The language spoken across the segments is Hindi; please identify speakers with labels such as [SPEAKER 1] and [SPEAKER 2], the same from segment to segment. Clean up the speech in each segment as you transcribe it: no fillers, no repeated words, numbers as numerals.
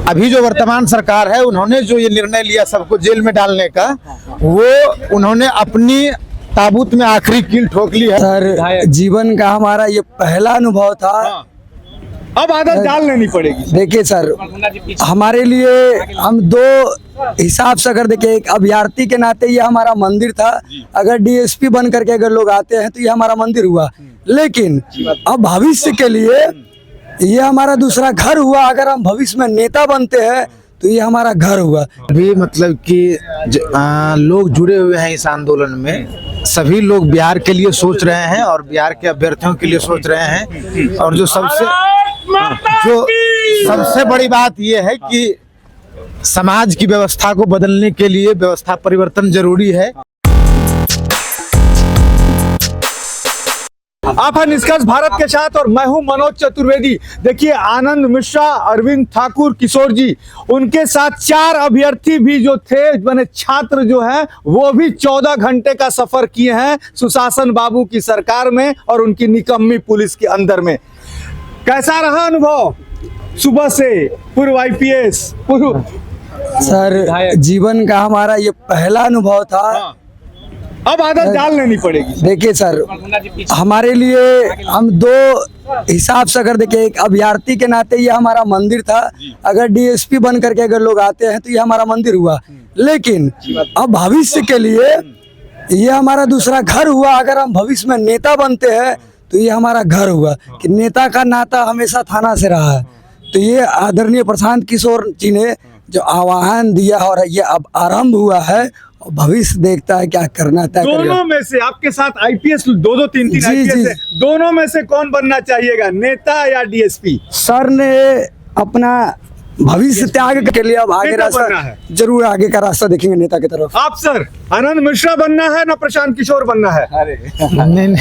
[SPEAKER 1] अभी जो वर्तमान सरकार है उन्होंने जो ये निर्णय लिया सबको जेल में डालने का, वो उन्होंने अपनी ताबूत में आखिरी कील ठोक ली है।
[SPEAKER 2] सर, जीवन का हमारा ये पहला अनुभव था।
[SPEAKER 3] अब आदत डाल लेनी पड़ेगी।
[SPEAKER 2] देखिए सर, हमारे लिए हम दो हिसाब से अगर देखें, एक अभ्यर्थी के नाते ये हमारा मंदिर था। अगर डीएसपी बन करके अगर लोग आते हैं तो ये हमारा मंदिर हुआ, लेकिन अब भविष्य के लिए ये हमारा दूसरा घर हुआ। अगर हम भविष्य में नेता बनते हैं तो ये हमारा घर हुआ।
[SPEAKER 1] अभी मतलब कि लोग जुड़े हुए हैं इस आंदोलन में, सभी लोग बिहार के लिए सोच रहे हैं और बिहार के अभ्यर्थियों के लिए सोच रहे हैं। और जो सबसे बड़ी बात यह है कि समाज की व्यवस्था को बदलने के लिए व्यवस्था परिवर्तन जरूरी है।
[SPEAKER 3] आप हैं निष्कर्ष भारत के साथ और मैं हूं मनोज चतुर्वेदी। देखिए, आनंद मिश्रा, अरविंद ठाकुर, किशोर जी, उनके साथ 4 अभ्यर्थी भी जो थे, माने छात्र जो हैं, वो भी 14 घंटे का सफर किए हैं सुशासन बाबू की सरकार में और उनकी निकम्मी पुलिस के अंदर में। कैसा रहा अनुभव सुबह से? पूर्व IPS,
[SPEAKER 2] सर, जीवन का हमारा ये पहला अनुभव था।
[SPEAKER 3] अब आदत डाल लेनी पड़ेगी।
[SPEAKER 2] देखिए सर, हमारे लिए हम दो हिसाब से अगर देखें, एक अभ्यर्थी के नाते ये हमारा मंदिर था। अगर डीएसपी बन करके अगर लोग आते हैं तो ये हमारा मंदिर हुआ, लेकिन अब भविष्य के लिए ये हमारा दूसरा घर हुआ। अगर हम भविष्य में नेता बनते हैं तो ये हमारा घर हुआ। कि नेता का नाता हमेशा थाना से रहा है। तो ये आदरणीय प्रशांत किशोर जी ने जो आह्वान दिया और ये अब आरंभ हुआ है, भविष्य देखता है क्या करना तय करेगा।
[SPEAKER 3] दोनों में से आपके साथ IPS 2-2, 3-3 IPS है, दोनों में से कौन बनना चाहिएगा, नेता या DSP?
[SPEAKER 2] सर ने अपना भविष्य त्याग के लिए अब आगे रास्ता, जरूर आगे का रास्ता देखेंगे नेता की तरफ।
[SPEAKER 3] आप सर, आनंद मिश्रा बनना है ना प्रशांत किशोर बनना है?
[SPEAKER 1] नहीं,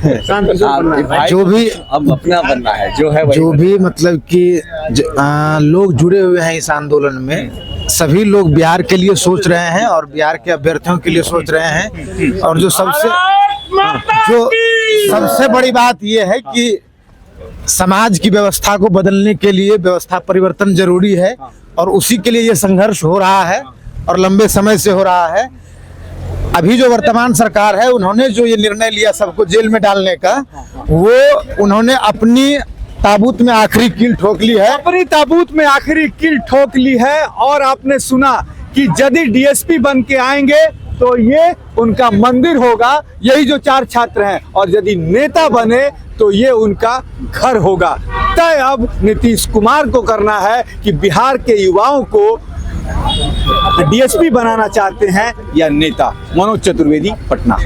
[SPEAKER 3] प्रशांत किशोर बनना है।
[SPEAKER 1] जो भी
[SPEAKER 4] अब अपना बनना है, जो है
[SPEAKER 1] जो भी मतलब कि लोग जुड़े हुए हैं इस आंदोलन में, सभी लोग बिहार के लिए सोच रहे हैं और बिहार के अभ्यर्थियों के लिए सोच रहे हैं। और जो सबसे बड़ी बात यह है कि समाज की व्यवस्था को बदलने के लिए व्यवस्था परिवर्तन जरूरी है। और उसी के लिए ये संघर्ष हो रहा है और लंबे समय से हो रहा है। अभी जो वर्तमान सरकार है उन्होंने जो ये निर्णय लिया सबको जेल में डालने का, वो उन्होंने अपनी ताबूत में आखिरी कील ठोक ली है।
[SPEAKER 3] अपनी ताबूत में आखिरी कील ठोक ली है। और आपने सुना कि यदि DSP बन के आएंगे तो ये उनका मंदिर होगा, यही जो 4 छात्र हैं। और यदि नेता बने तो ये उनका घर होगा। तय अब नीतीश कुमार को करना है कि बिहार के युवाओं को DSP बनाना चाहते हैं या नेता। मनोज चतुर्वेदी, पटना।